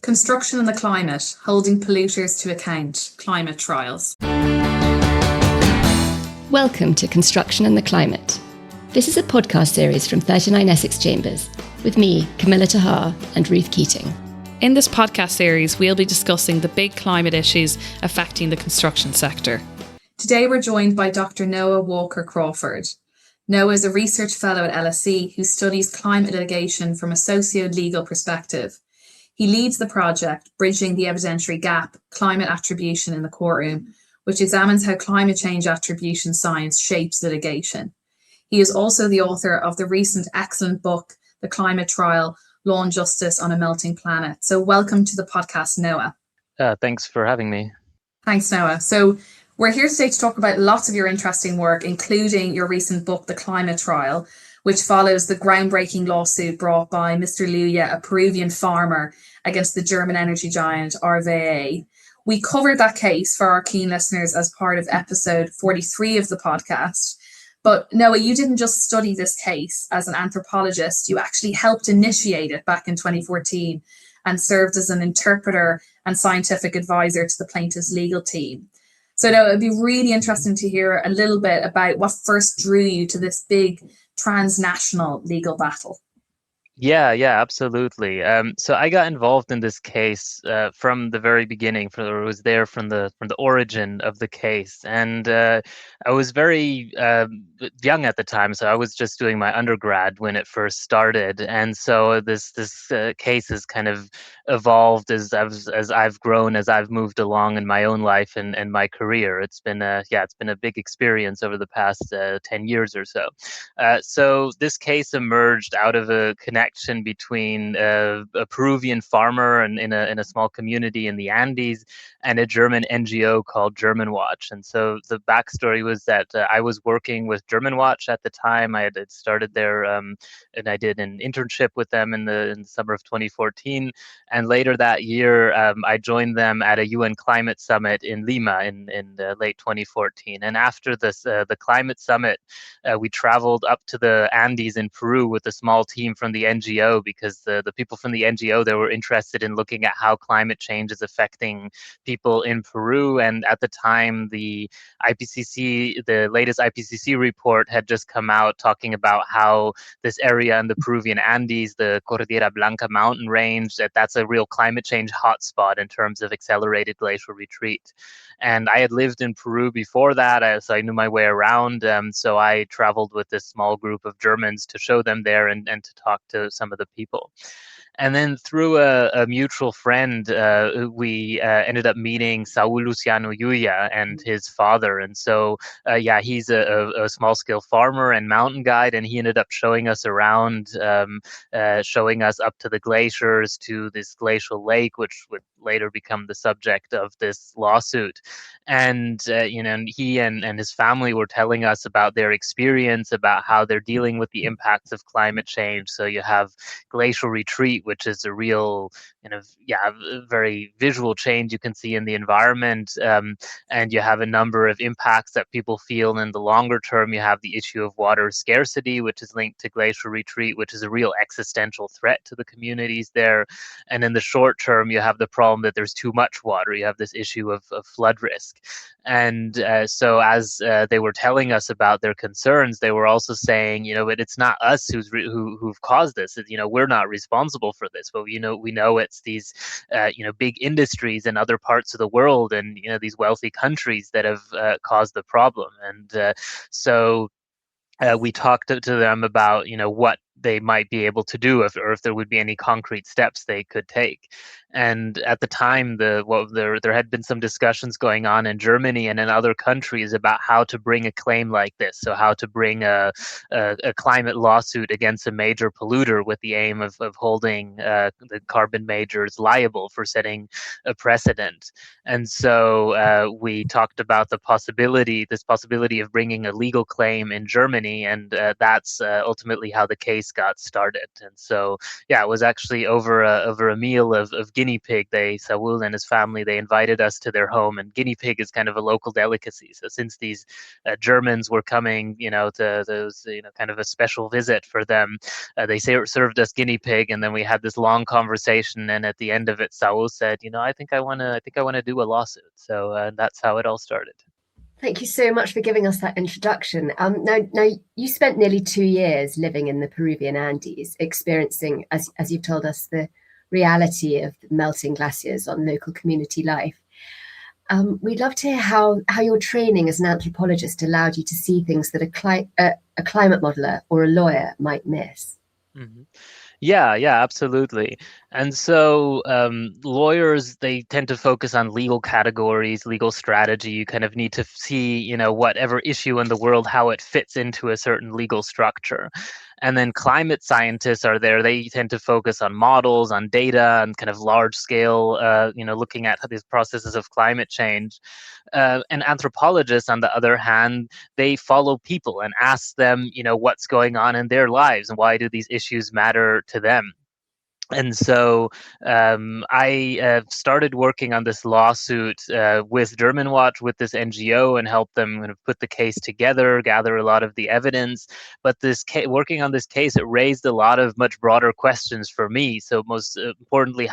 Construction and the Climate, Holding Polluters to Account, Climate Trials. Welcome to Construction and the Climate. This is a podcast series from 39 Essex Chambers with me, Camilla, Haar and Ruth Keating. In this podcast series, we'll be discussing the big climate issues affecting the construction sector. Today we're joined by Dr. Noah Walker-Crawford. Noah is a research fellow at LSE who studies climate litigation from a socio-legal perspective. He leads the project Bridging the Evidentiary Gap, Climate Attribution in the Courtroom, which examines how climate change attribution science shapes litigation. He is also the author of the recent excellent book, The Climate Trial, Law and Justice on a Melting Planet. So welcome to the podcast, Noah. Thanks for having me. Thanks, Noah. So we're here today to talk about lots of your interesting work, including your recent book, The Climate Trial, which follows the groundbreaking lawsuit brought by Mr. Lliuya, a Peruvian farmer, against the German energy giant RWE. We covered that case for our keen listeners as part of episode 43 of the podcast. But Noah, you didn't just study this case as an anthropologist, you actually helped initiate it back in 2014 and served as an interpreter and scientific advisor to the plaintiff's legal team. So Noah, it'd be really interesting to hear a little bit about what first drew you to this big transnational legal battle. Yeah, absolutely. So I got involved in this case from the very beginning. Was there from the origin of the case, and I was very young at the time, so I was just doing my undergrad when it first started, and so this case has kind of evolved as I've grown, as I've moved along in my own life and my career. It's been a big experience over the past 10 years or so. So this case emerged out of a connection between a Peruvian farmer in a small community in the Andes and a German NGO called German Watch. And so the backstory was that I was working with German Watch at the time. I had started there and I did an internship with them in the summer of 2014. And later that year, I joined them at a UN climate summit in Lima in late 2014. And after this, the climate summit, we traveled up to the Andes in Peru with a small team from the NGO, because the people from the NGO, they were interested in looking at how climate change is affecting people in Peru. And at the time, the latest IPCC report had just come out talking about how this area in the Peruvian Andes, the Cordillera Blanca mountain range, that's a real climate change hotspot in terms of accelerated glacial retreat. And I had lived in Peru before that, so I knew my way around. So I traveled with this small group of Germans to show them there and to talk to some of the people. And then through a mutual friend, we ended up meeting Saúl Luciano Lliuya and his father. And so, he's a small-scale farmer and mountain guide, and he ended up showing us around, showing us up to the glaciers, to this glacial lake, which would later become the subject of this lawsuit. And he and his family were telling us about their experience, about how they're dealing with the impacts of climate change. So you have glacial retreat, which is a real very visual change you can see in the environment, and you have a number of impacts that people feel in the longer term. You have the issue of water scarcity, which is linked to glacial retreat, which is a real existential threat to the communities there. And in the short term, you have the problem that there's too much water. You have this issue of flood risk. And so as they were telling us about their concerns, they were also saying, but it's not us who've caused this. We're not responsible for this, but we know it's these big industries in other parts of the world and these wealthy countries that have caused the problem. And so we talked to them about what they might be able to do, or if there would be any concrete steps they could take. And at the time, there had been some discussions going on in Germany and in other countries about how to bring a claim like this. So how to bring a climate lawsuit against a major polluter with the aim of holding the carbon majors liable for setting a precedent. And so we talked about this possibility of bringing a legal claim in Germany, and that's ultimately how the case got started. And so, it was actually over a meal of guinea guinea pig. Saúl and his family, they invited us to their home, and guinea pig is kind of a local delicacy. So since these Germans were coming, to those, kind of a special visit for them, they served us guinea pig, and then we had this long conversation. And at the end of it, Saúl said, I think I want to do a lawsuit. So that's how it all started. Thank you so much for giving us that introduction. Now, you spent nearly 2 years living in the Peruvian Andes, experiencing, as you've told us, the reality of the melting glaciers on local community life. We'd love to hear how your training as an anthropologist allowed you to see things that a climate modeler or a lawyer might miss. Mm-hmm. Yeah, absolutely. And so lawyers, they tend to focus on legal categories, legal strategy. You kind of need to see, whatever issue in the world, how it fits into a certain legal structure. And then climate scientists are there. They tend to focus on models, on data, and kind of large scale, looking at these processes of climate change. And anthropologists, on the other hand, they follow people and ask them, what's going on in their lives and why do these issues matter to them. And so I started working on this lawsuit with German Watch, with this NGO, and helped them kind of put the case together, gather a lot of the evidence. But working on this case, it raised a lot of much broader questions for me. So most importantly,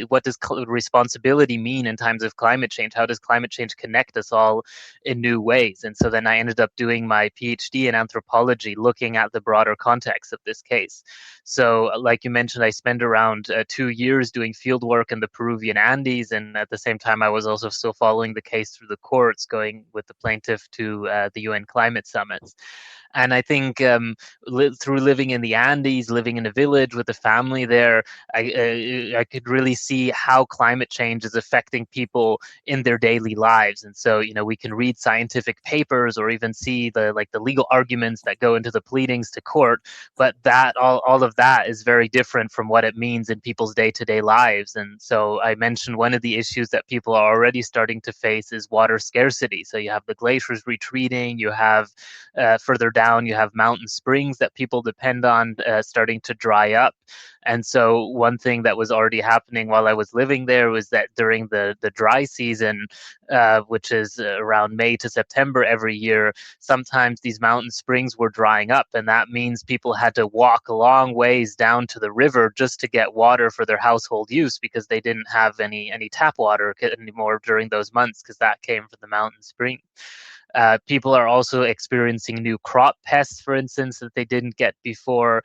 what does responsibility mean in times of climate change? How does climate change connect us all in new ways? And so then I ended up doing my PhD in anthropology, looking at the broader context of this case. So like you mentioned, I spent around 2 years doing field work in the Peruvian Andes, and at the same time I was also still following the case through the courts, going with the plaintiff to the UN climate summits. And I think through living in the Andes, living in a village with a family there, I could really see how climate change is affecting people in their daily lives. And so, we can read scientific papers or even see the legal arguments that go into the pleadings to court, but that all of that is very different from what it means in people's day-to-day lives. And so I mentioned one of the issues that people are already starting to face is water scarcity. So you have the glaciers retreating, you have further down, you have mountain springs that people depend on starting to dry up. And so one thing that was already happening while I was living there was that during the dry season, which is around May to September every year, sometimes these mountain springs were drying up. And that means people had to walk a long ways down to the river just to get water for their household use, because they didn't have any tap water anymore during those months, because that came from the mountain spring. People are also experiencing new crop pests, for instance, that they didn't get before.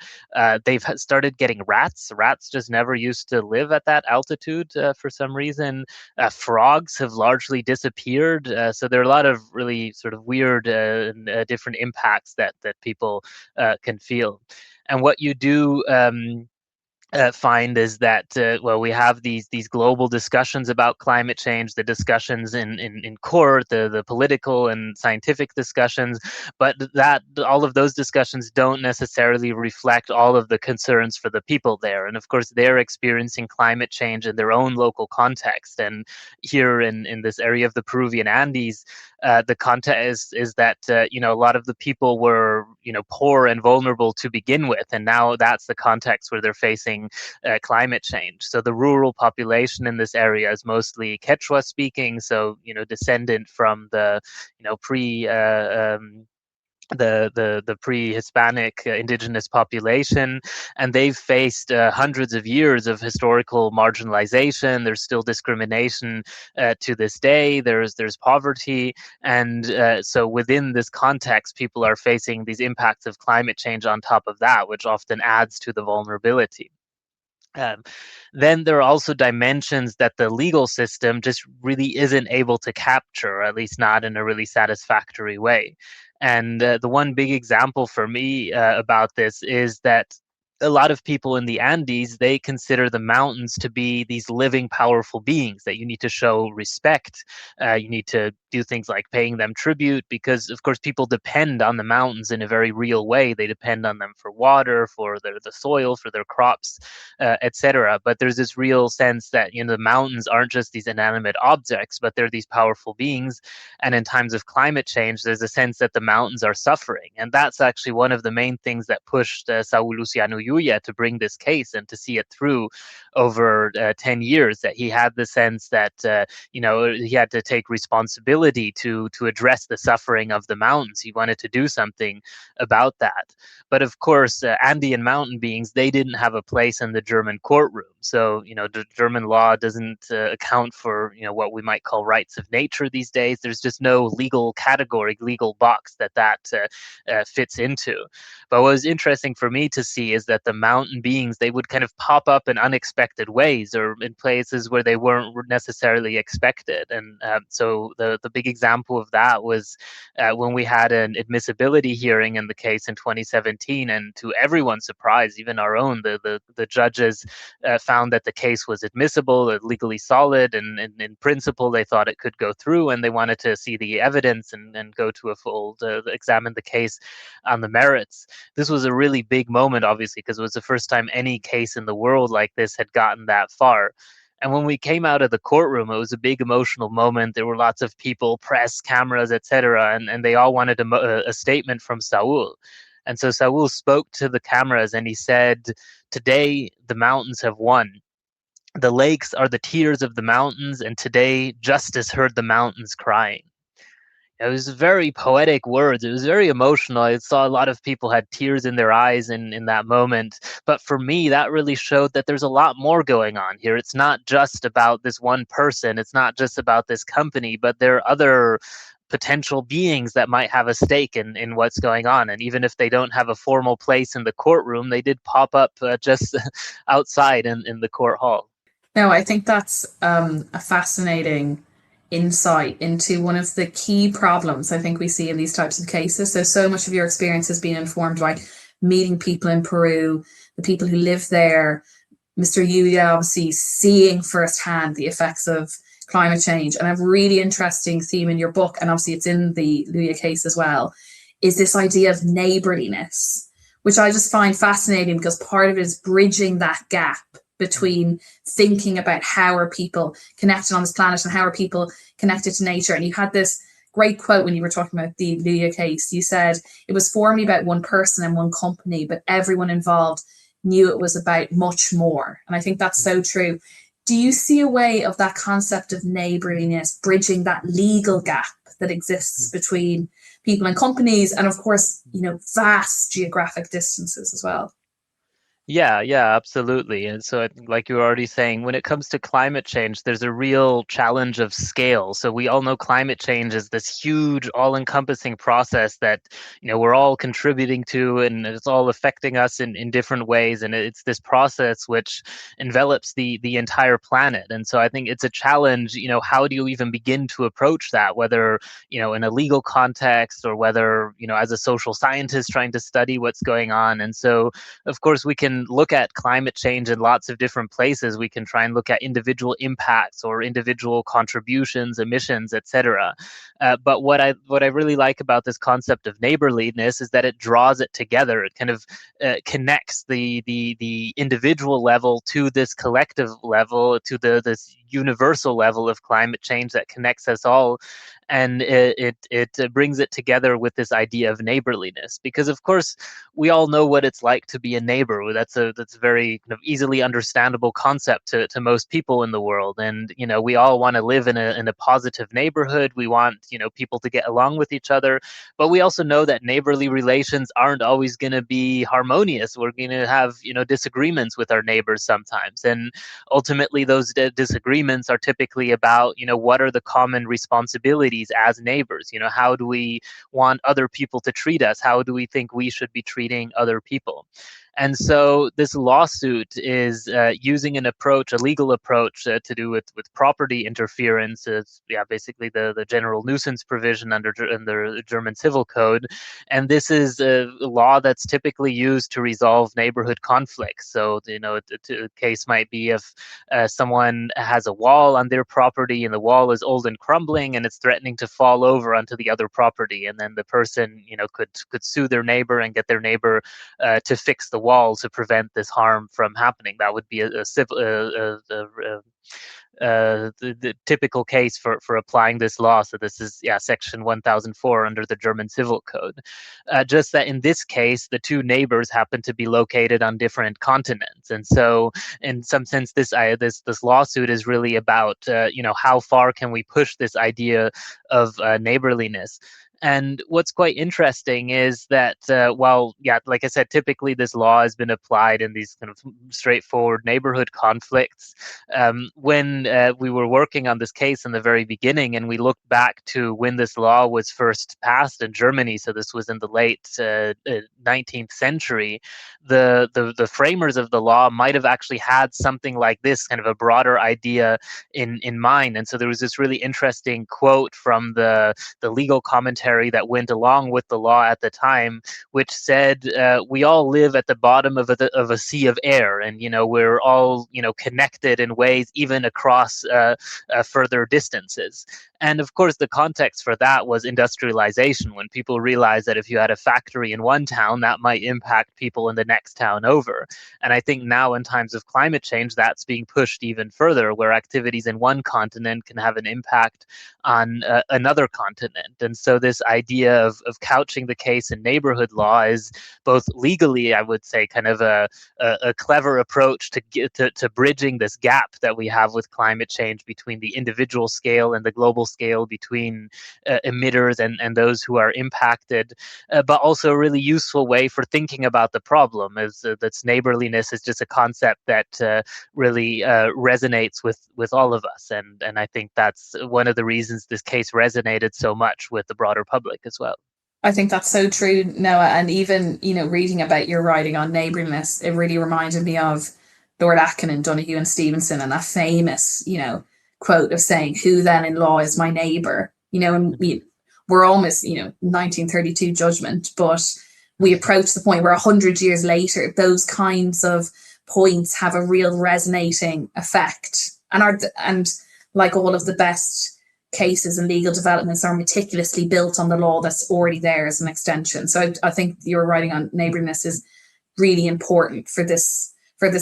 They've started getting rats. Rats just never used to live at that altitude for some reason. Frogs have largely disappeared. So there are a lot of really sort of weird and different impacts that people can feel. And what you do find is that we have these global discussions about climate change, the discussions in court, the political and scientific discussions, but that all of those discussions don't necessarily reflect all of the concerns for the people there. And of course, they're experiencing climate change in their own local context. And here in this area of the Peruvian Andes, the context is that a lot of the people were poor and vulnerable to begin with, and now that's the context where they're facing climate change. So the rural population in this area is mostly Quechua speaking, so descendant from the the pre-Hispanic indigenous population, and they've faced hundreds of years of historical marginalization. There's still discrimination to this day. There's poverty, and so within this context, people are facing these impacts of climate change on top of that, which often adds to the vulnerability. Then there are also dimensions that the legal system just really isn't able to capture, or at least not in a really satisfactory way. And the one big example for me about this is that a lot of people in the Andes, they consider the mountains to be these living, powerful beings that you need to show respect. You need to do things like paying them tribute, because, of course, people depend on the mountains in a very real way. They depend on them for water, for the soil, for their crops, etc. But there's this real sense that the mountains aren't just these inanimate objects, but they're these powerful beings. And in times of climate change, there's a sense that the mountains are suffering. And that's actually one of the main things that pushed Saúl Luciano Lliuya Lliuya to bring this case and to see it through over 10 years, that he had the sense that, he had to take responsibility to address the suffering of the mountains. He wanted to do something about that. But of course, Andean mountain beings, they didn't have a place in the German courtroom. So, the German law doesn't account for, what we might call rights of nature these days. There's just no legal category, legal box that fits into. But what was interesting for me to see is that the mountain beings, they would kind of pop up in unexpected ways or in places where they weren't necessarily expected. And so the big example of that was when we had an admissibility hearing in the case in 2017, and to everyone's surprise, even our own, the judges found that the case was admissible, legally solid, and in principle they thought it could go through, and they wanted to see the evidence and go to a full examine the case on the merits. This was a really big moment, obviously, because it was the first time any case in the world like this had gotten that far. And when we came out of the courtroom, it was a big emotional moment. There were lots of people, press, cameras, etc., and they all wanted a statement from Saúl. And so Saúl spoke to the cameras and he said, "Today, the mountains have won. The lakes are the tears of the mountains, and today, justice heard the mountains crying." It was very poetic words. It was very emotional. I saw a lot of people had tears in their eyes in that moment. But for me, that really showed that there's a lot more going on here. It's not just about this one person. It's not just about this company, but there are other potential beings that might have a stake in what's going on. And even if they don't have a formal place in the courtroom, they did pop up just outside in the court hall. No, I think that's a fascinating insight into one of the key problems I think we see in these types of cases. So much of your experience has been informed by meeting people in Peru, the people who live there, Mr. Lliuya obviously seeing firsthand the effects of climate change. And a really interesting theme in your book, and obviously it's in the Lliuya case as well, is this idea of neighborliness, which I just find fascinating because part of it is bridging that gap between thinking about how are people connected on this planet and how are people connected to nature. And you had this great quote when you were talking about the Lliuya case. You said it was formerly about one person and one company, but everyone involved knew it was about much more. And I think that's so true. Do you see a way of that concept of neighborliness bridging that legal gap that exists between people and companies, and of course, vast geographic distances as well? Yeah, absolutely. And so, like you were already saying, when it comes to climate change, there's a real challenge of scale. So we all know climate change is this huge, all-encompassing process that, we're all contributing to, and it's all affecting us in different ways. And it's this process which envelops the entire planet. And so I think it's a challenge, how do you even begin to approach that, whether, in a legal context or whether, as a social scientist trying to study what's going on. And so, of course, we can look at climate change in lots of different places. We can try and look at individual impacts or individual contributions, emissions, etc. But what I really like about this concept of neighborliness is that it draws it together. It kind of connects the individual level to this collective level, to this universal level of climate change that connects us all. And it brings it together with this idea of neighborliness, because of course we all know what it's like to be a neighbor. That's a very kind of easily understandable concept to most people in the world. And we all want to live in a positive neighborhood. We want people to get along with each other, but we also know that neighborly relations aren't always going to be harmonious. We're going to have disagreements with our neighbors sometimes, and ultimately those disagreements are typically about what are the common responsibilities as neighbors. How do we want other people to treat us? How do we think we should be treating other people? And so this lawsuit is using an approach, a legal approach to do with property interference. It's basically the general nuisance provision under the German Civil Code. And this is a law that's typically used to resolve neighborhood conflicts. So, a case might be if someone has a wall on their property and the wall is old and crumbling and it's threatening to fall over onto the other property. And then the person, could sue their neighbor and get their neighbor to fix the wall to prevent this harm from happening. That would be a the typical case for applying this law. So this is section 1004 under the German Civil Code. Just that in this case, the two neighbors happen to be located on different continents, and so in some sense, this lawsuit is really about how far can we push this idea of neighborliness. And what's quite interesting is that like I said, typically this law has been applied in these kind of straightforward neighborhood conflicts. When we were working on this case in the very beginning, and we looked back to when this law was first passed in Germany, so this was in the late 19th century, the framers of the law might have actually had something like this, kind of a broader idea in mind. And so there was this really interesting quote from the legal commentary that went along with the law at the time, which said, we all live at the bottom of a sea of air, and we're all connected in ways even across further distances. And of course, the context for that was industrialization, when people realized that if you had a factory in one town, that might impact people in the next town over. And I think now in times of climate change, that's being pushed even further, where activities in one continent can have an impact on another continent. And so this idea of couching the case in neighborhood law is both legally, I would say, kind of a clever approach to bridging this gap that we have with climate change between the individual scale and the global scale, between emitters and those who are impacted, but also a really useful way for thinking about the problem, as that's neighborliness is just a concept that really resonates with all of us. And I think that's one of the reasons this case resonated so much with the broader public as well. I think that's so true, Noah. And even, reading about your writing on neighborliness, it really reminded me of Lord Atkin, Donoghue and Stevenson, and that famous, quote of saying, "Who then in law is my neighbor?" And we're almost, 1932 judgment, but we approach the point where 100 years later, those kinds of points have a real resonating effect, and like all of the best cases and legal developments are meticulously built on the law that's already there as an extension. So I think your writing on neighborliness is really important for this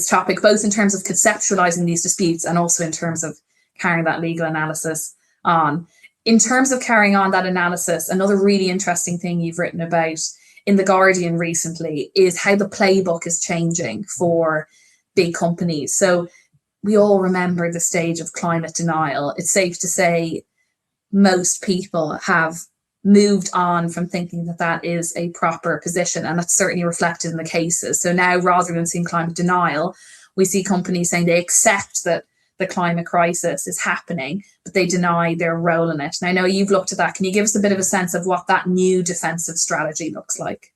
topic, both in terms of conceptualizing these disputes and also in terms of carrying that legal analysis on. In terms of carrying on that analysis, another really interesting thing you've written about in The Guardian recently is how the playbook is changing for big companies. So we all remember the stage of climate denial. It's safe to say most people have moved on from thinking that that is a proper position, and that's certainly reflected in the cases. So now, rather than seeing climate denial, we see companies saying they accept that the climate crisis is happening, but they deny their role in it. And I know you've looked at that. Can you give us a bit of a sense of what that new defensive strategy looks like?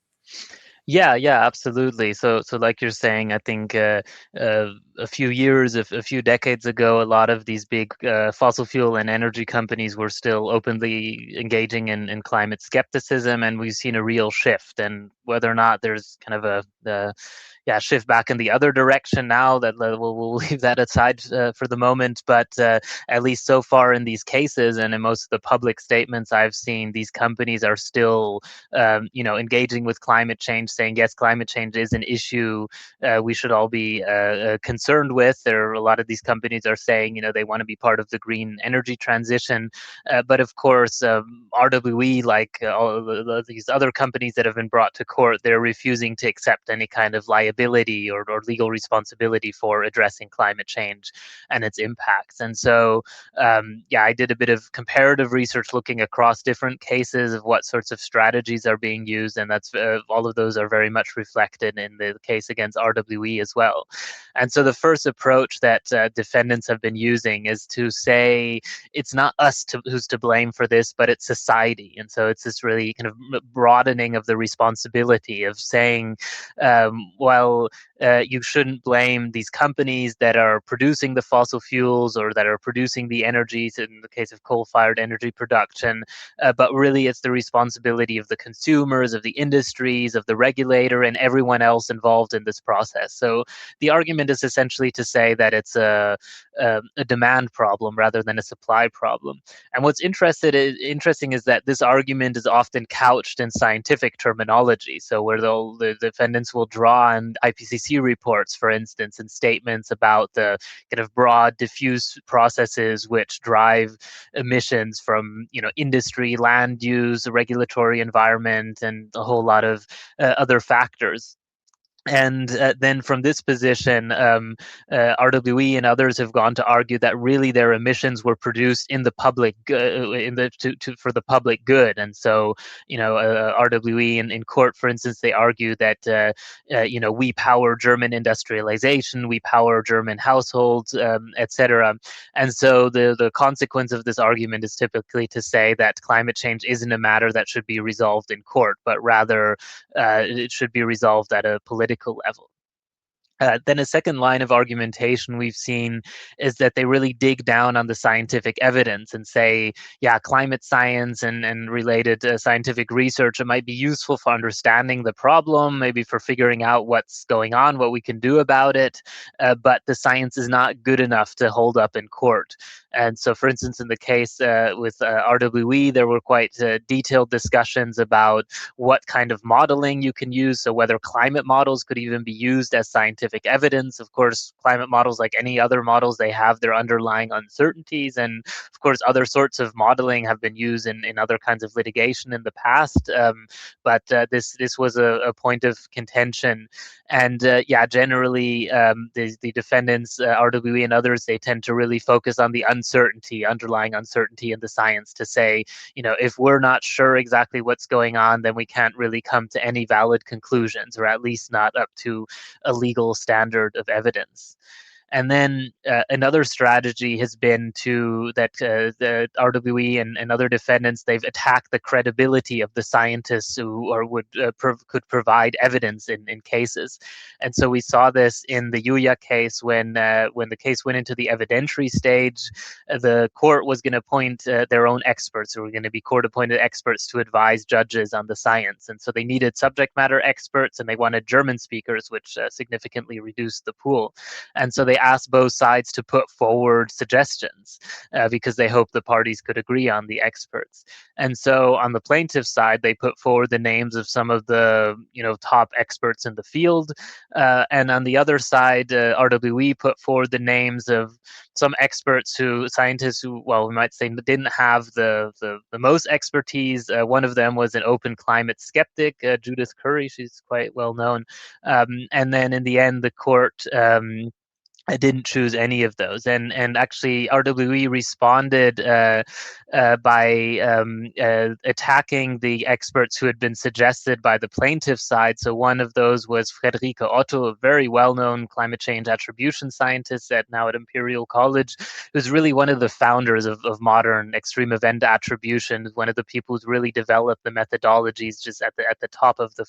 Yeah, absolutely. So like you're saying, I think a few decades ago, a lot of these big fossil fuel and energy companies were still openly engaging in climate skepticism, and we've seen a real shift. And whether or not there's kind of a shift back in the other direction now, that we'll leave that aside for the moment. But at least so far in these cases and in most of the public statements I've seen, these companies are still, engaging with climate change, saying, yes, climate change is an issue we should all be concerned with. There are a lot of these companies are saying, they want to be part of the green energy transition. But of course, RWE, like all of these other companies that have been brought to court, they're refusing to accept any kind of liability or legal responsibility for addressing climate change and its impacts. And so, I did a bit of comparative research looking across different cases of what sorts of strategies are being used, and that's all of those are very much reflected in the case against RWE as well. And so the first approach that defendants have been using is to say it's not us who's to blame for this, but it's society. And so it's this really kind of broadening of the responsibility of saying, you shouldn't blame these companies that are producing the fossil fuels or that are producing the energies, in the case of coal-fired energy production, but really it's the responsibility of the consumers, of the industries, of the regulator, and everyone else involved in this process. So the argument is essentially to say that it's a demand problem rather than a supply problem. And what's interesting is that this argument is often couched in scientific terminology. So where the defendants will draw on IPCC reports, for instance, and statements about the kind of broad, diffuse processes which drive emissions from, industry, land use, regulatory environment, and a whole lot of other factors. And then from this position, RWE and others have gone to argue that really their emissions were produced in the public, for the public good. And so, RWE in court, for instance, they argue that we power German industrialization, we power German households, etc. And so the consequence of this argument is typically to say that climate change isn't a matter that should be resolved in court, but rather it should be resolved at a political level. Then a second line of argumentation we've seen is that they really dig down on the scientific evidence and say, yeah, climate science and related scientific research, it might be useful for understanding the problem, maybe for figuring out what's going on, what we can do about it, but the science is not good enough to hold up in court. And so, for instance, in the case with RWE, there were quite detailed discussions about what kind of modeling you can use, so whether climate models could even be used as scientific evidence. Of course, climate models, like any other models, they have their underlying uncertainties, and of course other sorts of modeling have been used in other kinds of litigation in the past, but this was a point of contention. And generally the defendants, RWE and others, they tend to really focus on the underlying uncertainty in the science, to say, if we're not sure exactly what's going on, then we can't really come to any valid conclusions, or at least not up to a legal standard of evidence. And then another strategy has been that the RWE and other defendants, they've attacked the credibility of the scientists who could provide evidence in cases. And so we saw this in the Lliuya case when the case went into the evidentiary stage. The court was going to appoint their own experts, who were going to be court-appointed experts to advise judges on the science. And so they needed subject matter experts, and they wanted German speakers, which significantly reduced the pool. And so they asked both sides to put forward suggestions because they hoped the parties could agree on the experts. And so on the plaintiff side, they put forward the names of some of the top experts in the field, and on the other side, RWE put forward the names of some scientists who, well, we might say, didn't have the most expertise. One of them was an open climate skeptic, Judith Curry. She's quite well known. And then in the end, the court I didn't choose any of those, and actually RWE responded by attacking the experts who had been suggested by the plaintiff side. So one of those was Friederike Otto, a very well-known climate change attribution scientist now at Imperial College, who's really one of the founders of modern extreme event attribution, one of the people who's really developed the methodologies just at the top of the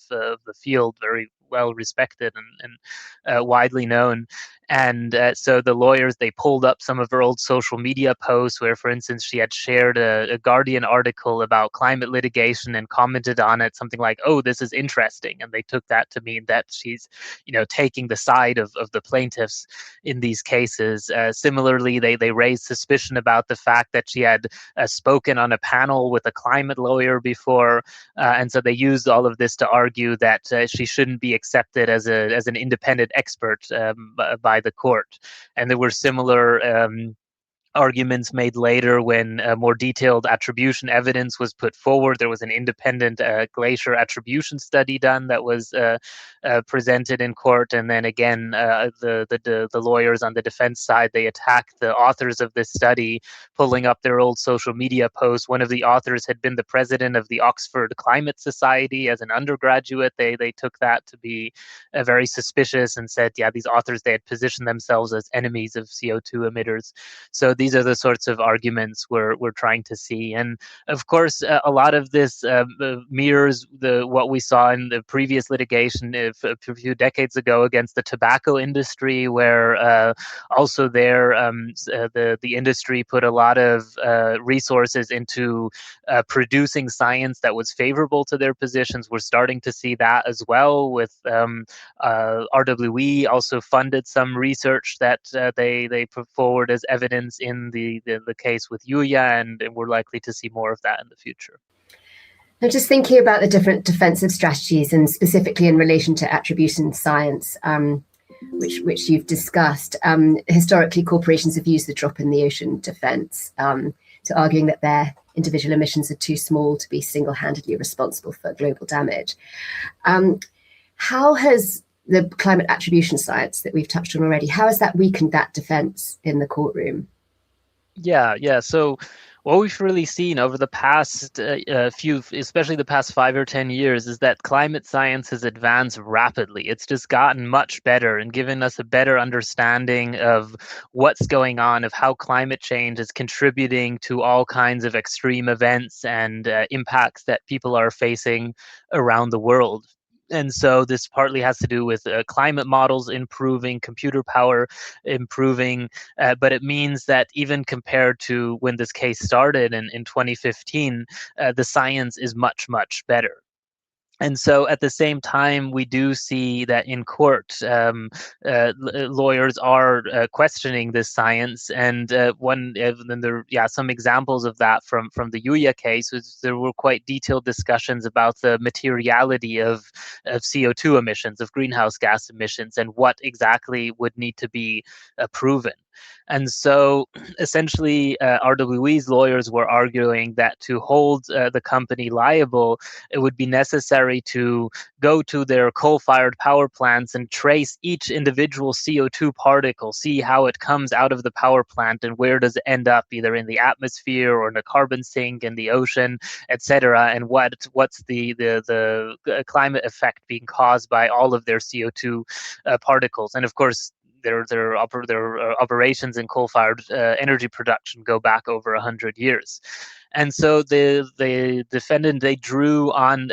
field, very well respected and widely known. And so the lawyers, they pulled up some of her old social media posts where, for instance, she had shared a Guardian article about climate litigation and commented on it, something like, "Oh, this is interesting." And they took that to mean that she's, taking the side of the plaintiffs in these cases. Similarly, they raised suspicion about the fact that she had spoken on a panel with a climate lawyer before. And so they used all of this to argue that she shouldn't be accepted as an independent expert by the court. And there were similar arguments made later when more detailed attribution evidence was put forward. There was an independent glacier attribution study done that was presented in court, and then again the lawyers on the defense side, they attacked the authors of this study, pulling up their old social media posts. One of the authors had been the president of the Oxford Climate Society as an undergraduate. They took that to be very suspicious and said, yeah, these authors, they had positioned themselves as enemies of CO2 emitters. So these are the sorts of arguments we're trying to see. And of course, a lot of this mirrors what we saw in the previous litigation a few decades ago against the tobacco industry, where also there the industry put a lot of resources into producing science that was favorable to their positions. We're starting to see that as well with RWE also funded some research that they put forward as evidence in the case with Lliuya, and we're likely to see more of that in the future. I'm just thinking about the different defensive strategies, and specifically in relation to attribution science, which you've discussed. Historically, corporations have used the drop in the ocean defense to arguing that their individual emissions are too small to be single-handedly responsible for global damage. How has the climate attribution science that we've touched on already, how has that weakened that defense in the courtroom? Yeah. So what we've really seen over the past especially the past 5 or 10 years, is that climate science has advanced rapidly. It's just gotten much better and given us a better understanding of what's going on, of how climate change is contributing to all kinds of extreme events and impacts that people are facing around the world. And so this partly has to do with climate models improving, computer power improving, but it means that even compared to when this case started in 2015, the science is much, much better. And so at the same time, we do see that in court, lawyers are questioning this science. And then some examples of that from the Lliuya case was there were quite detailed discussions about the materiality of CO2 emissions, of greenhouse gas emissions, and what exactly would need to be proven. And so essentially, RWE's lawyers were arguing that to hold the company liable, it would be necessary to go to their coal-fired power plants and trace each individual CO2 particle, see how it comes out of the power plant and where does it end up, either in the atmosphere or in a carbon sink in the ocean, etc., and what's the climate effect being caused by all of their CO2 particles. And of course, their operations in coal-fired energy production go back over 100 years. And so the defendant, they drew on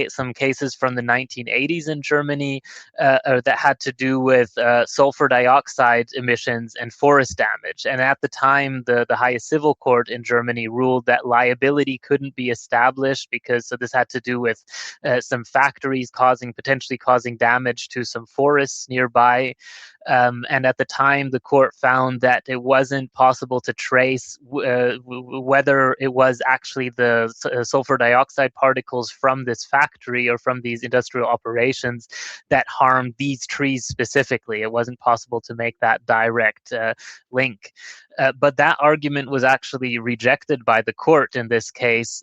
some cases from the 1980s in Germany that had to do with sulfur dioxide emissions and forest damage. And at the time, the highest civil court in Germany ruled that liability couldn't be established because this had to do with some factories potentially causing damage to some forests nearby. And at the time, the court found that it wasn't possible to trace whether it was actually the sulfur dioxide particles from this factory or from these industrial operations that harmed these trees specifically. It wasn't possible to make that direct link. But that argument was actually rejected by the court in this case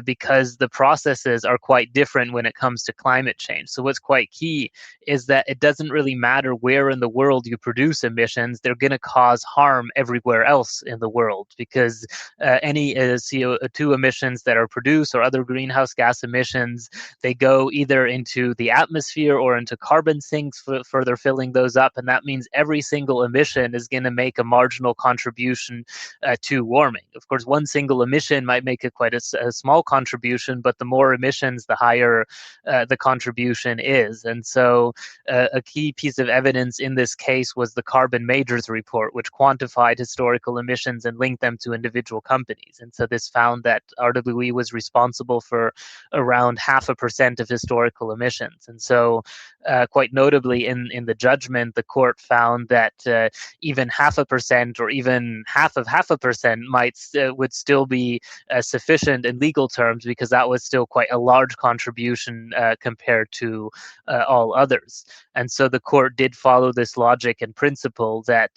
because the processes are quite different when it comes to climate change. So what's quite key is that it doesn't really matter where in the world you produce emissions, they're going to cause harm everywhere else in the world, because any CO2 emissions that are produced or other greenhouse gas emissions, they go either into the atmosphere or into carbon sinks, further filling those up. And that means every single emission is going to make a marginal contribution to warming. Of course, one single emission might make quite a small contribution, but the more emissions, the higher the contribution is. And so a key piece of evidence in this case was the Carbon Majors report, which quantified historical emissions and linked them to individual companies. And so this found that RWE was responsible for around 0.5% of historical emissions. And so quite notably in the judgment, the court found that even 0.5% or even half of 0.5% would still be sufficient in legal terms, because that was still quite a large contribution compared to all others. And so the court did follow this logic and principle that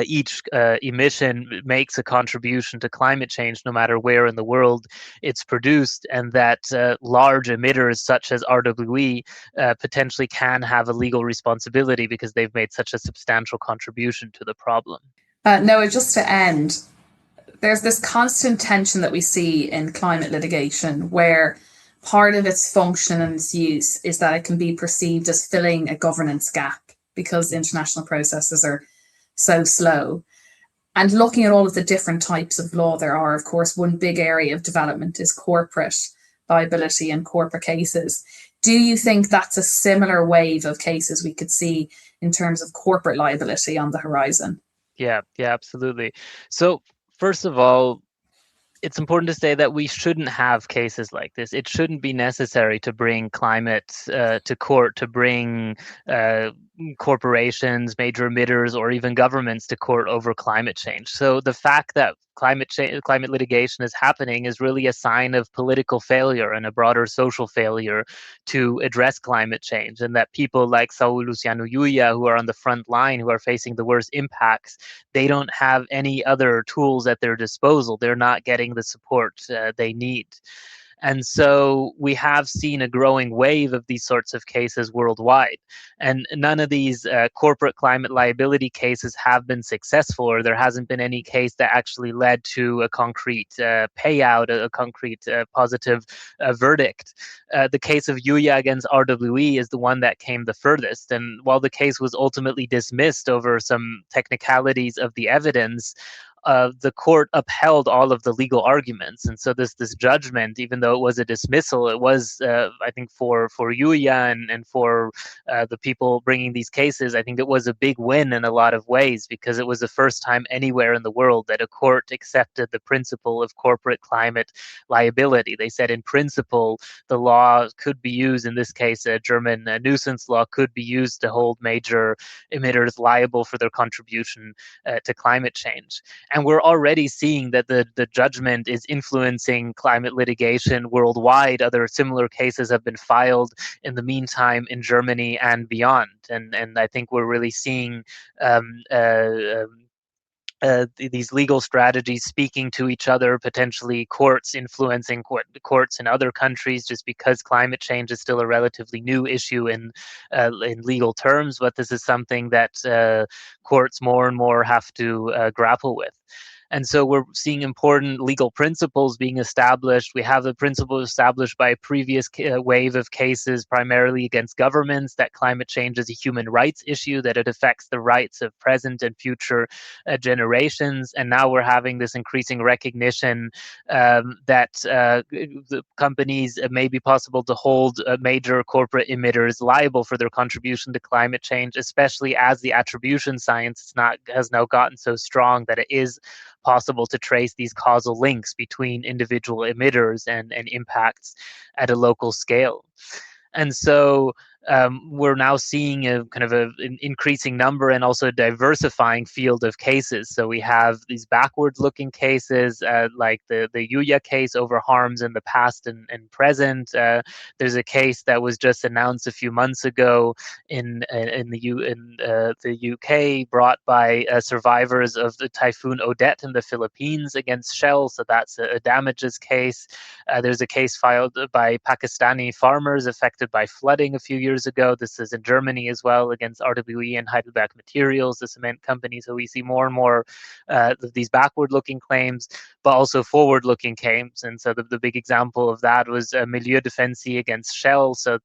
each emission makes a contribution to climate change no matter where in the world it's produced, and that large emitters such as RWE potentially can have a legal responsibility because they've made such a substantial contribution to the problem. Noah, just to end, there's this constant tension that we see in climate litigation where part of its function and its use is that it can be perceived as filling a governance gap because international processes are so slow. And looking at all of the different types of law there are, of course, one big area of development is corporate liability and corporate cases. Do you think that's a similar wave of cases we could see in terms of corporate liability on the horizon? Yeah, absolutely. So first of all, it's important to say that we shouldn't have cases like this. It shouldn't be necessary to bring climate to court, to bring corporations, major emitters, or even governments to court over climate change. So the fact that climate litigation is happening is really a sign of political failure and a broader social failure to address climate change, and that people like Saúl Luciano Lliuya, who are on the front line, who are facing the worst impacts, they don't have any other tools at their disposal. They're not getting the support they need. And so we have seen a growing wave of these sorts of cases worldwide. And none of these corporate climate liability cases have been successful, or there hasn't been any case that actually led to a concrete payout, a concrete positive verdict. The case of Lliuya against RWE is the one that came the furthest. And while the case was ultimately dismissed over some technicalities of the evidence, the court upheld all of the legal arguments, and so this judgment, even though it was a dismissal, it was I think for Lliuya and for the people bringing these cases, I think it was a big win in a lot of ways, because it was the first time anywhere in the world that a court accepted the principle of corporate climate liability. They said in principle the law could be used, in this case a German nuisance law, could be used to hold major emitters liable for their contribution to climate change. And we're already seeing that the judgment is influencing climate litigation worldwide. Other similar cases have been filed in the meantime in Germany and beyond. And I think we're really seeing these legal strategies speaking to each other, potentially courts influencing courts in other countries, just because climate change is still a relatively new issue in legal terms. But this is something that courts more and more have to grapple with. And so we're seeing important legal principles being established. We have the principle established by a previous wave of cases, primarily against governments, that climate change is a human rights issue, that it affects the rights of present and future generations. And now we're having this increasing recognition that the companies, it may be possible to hold major corporate emitters liable for their contribution to climate change, especially as the attribution science has now gotten so strong that it is possible to trace these causal links between individual emitters and impacts at a local scale. And so we're now seeing a kind of an increasing number and also a diversifying field of cases. So we have these backwards-looking cases like the Lliuya case over harms in the past and present. There's a case that was just announced a few months ago in the UK, brought by survivors of the Typhoon Odette in the Philippines against Shell. So that's a damages case. There's a case filed by Pakistani farmers affected by flooding a few years ago. This is in Germany as well, against RWE and Heidelberg Materials, the cement company. So we see more and more of these backward-looking claims, but also forward-looking claims. And so the big example of that was Milieudefensie against Shell. So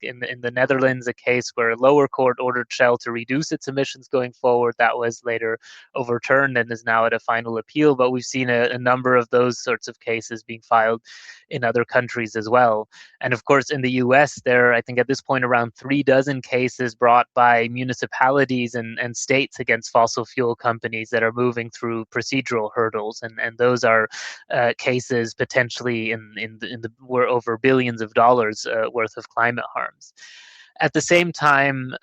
in the Netherlands, a case where a lower court ordered Shell to reduce its emissions going forward. That was later overturned and is now at a final appeal. But we've seen a number of those sorts of cases being filed in other countries as well. And of course, in the US, there are, I think at this point, around 36 cases brought by municipalities and states against fossil fuel companies that are moving through procedural hurdles. And those are cases potentially were over billions of dollars worth of climate harms. At the same time,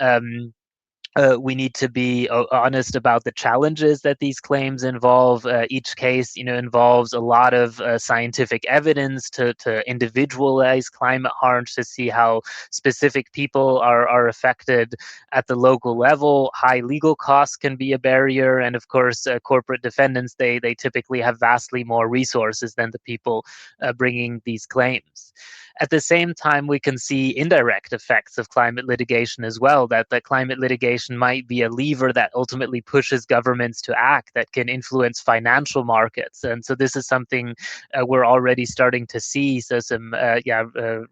we need to be honest about the challenges that these claims involve. Each case, involves a lot of scientific evidence to individualize climate harms, to see how specific people are affected at the local level. High legal costs can be a barrier, and of course, corporate defendants, they typically have vastly more resources than the people bringing these claims. At the same time, we can see indirect effects of climate litigation as well, that the climate litigation might be a lever that ultimately pushes governments to act, that can influence financial markets. And so this is something we're already starting to see. So some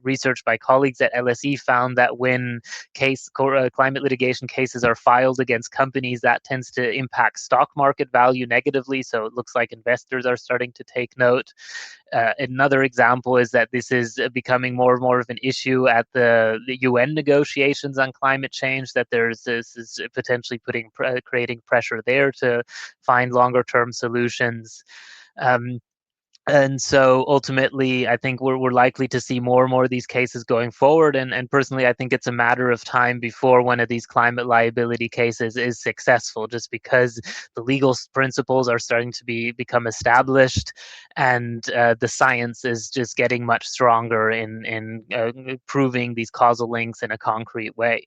research by colleagues at LSE found that when climate litigation cases are filed against companies, that tends to impact stock market value negatively. So it looks like investors are starting to take note. Another example is that this is becoming more and more of an issue at the UN negotiations on climate change, that this is potentially creating pressure there to find longer term solutions. And so ultimately, I think we're likely to see more and more of these cases going forward. And personally, I think it's a matter of time before one of these climate liability cases is successful, just because the legal principles are starting to become established, and the science is just getting much stronger in proving these causal links in a concrete way.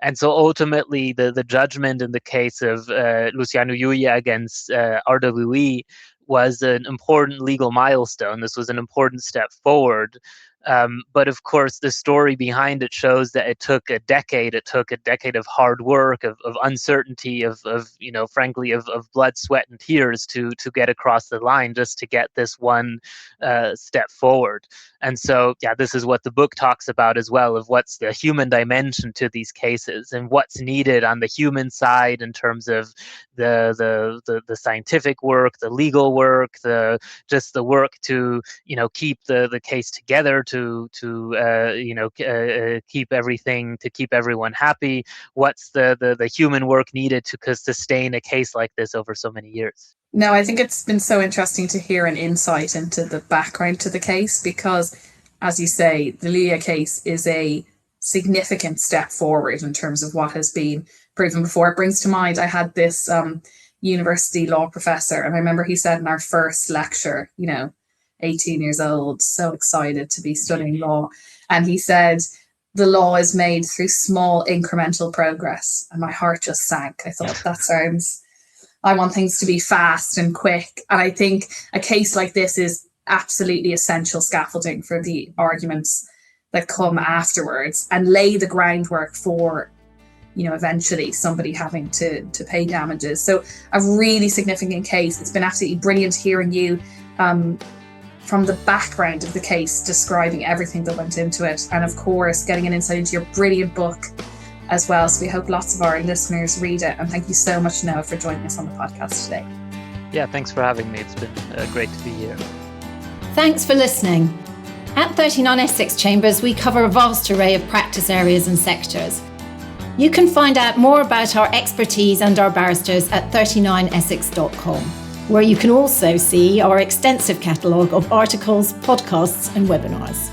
And so ultimately, the judgment in the case of Luciano Lliuya against RWE was an important legal milestone. This was an important step forward. But of course, the story behind it shows that it took a decade. It took a decade of hard work, of uncertainty, of frankly, of blood, sweat, and tears to get across the line, just to get this one step forward. And so, yeah, this is what the book talks about as well, of what's the human dimension to these cases and what's needed on the human side in terms of the scientific work, the legal work, the work to keep the case together, to keep everything, to keep everyone happy. What's the human work needed to sustain a case like this over so many years? No, I think it's been so interesting to hear an insight into the background to the case, because, as you say, the Lliuya case is a significant step forward in terms of what has been proven before. It brings to mind, I had this university law professor, and I remember he said in our first lecture, 18 years old, so excited to be studying law, and he said, the law is made through small incremental progress. And my heart just sank. I thought, that sounds... I want things to be fast and quick. And I think a case like this is absolutely essential scaffolding for the arguments that come afterwards and lay the groundwork for, eventually somebody having to pay damages. So a really significant case. It's been absolutely brilliant hearing you from the background of the case, describing everything that went into it. And of course, getting an insight into your brilliant book as well. So we hope lots of our listeners read it. And thank you so much, Noah, for joining us on the podcast today. Yeah, thanks for having me. It's been great to be here. Thanks for listening. At 39 Essex Chambers, we cover a vast array of practice areas and sectors. You can find out more about our expertise and our barristers at 39essex.com, where you can also see our extensive catalogue of articles, podcasts and webinars.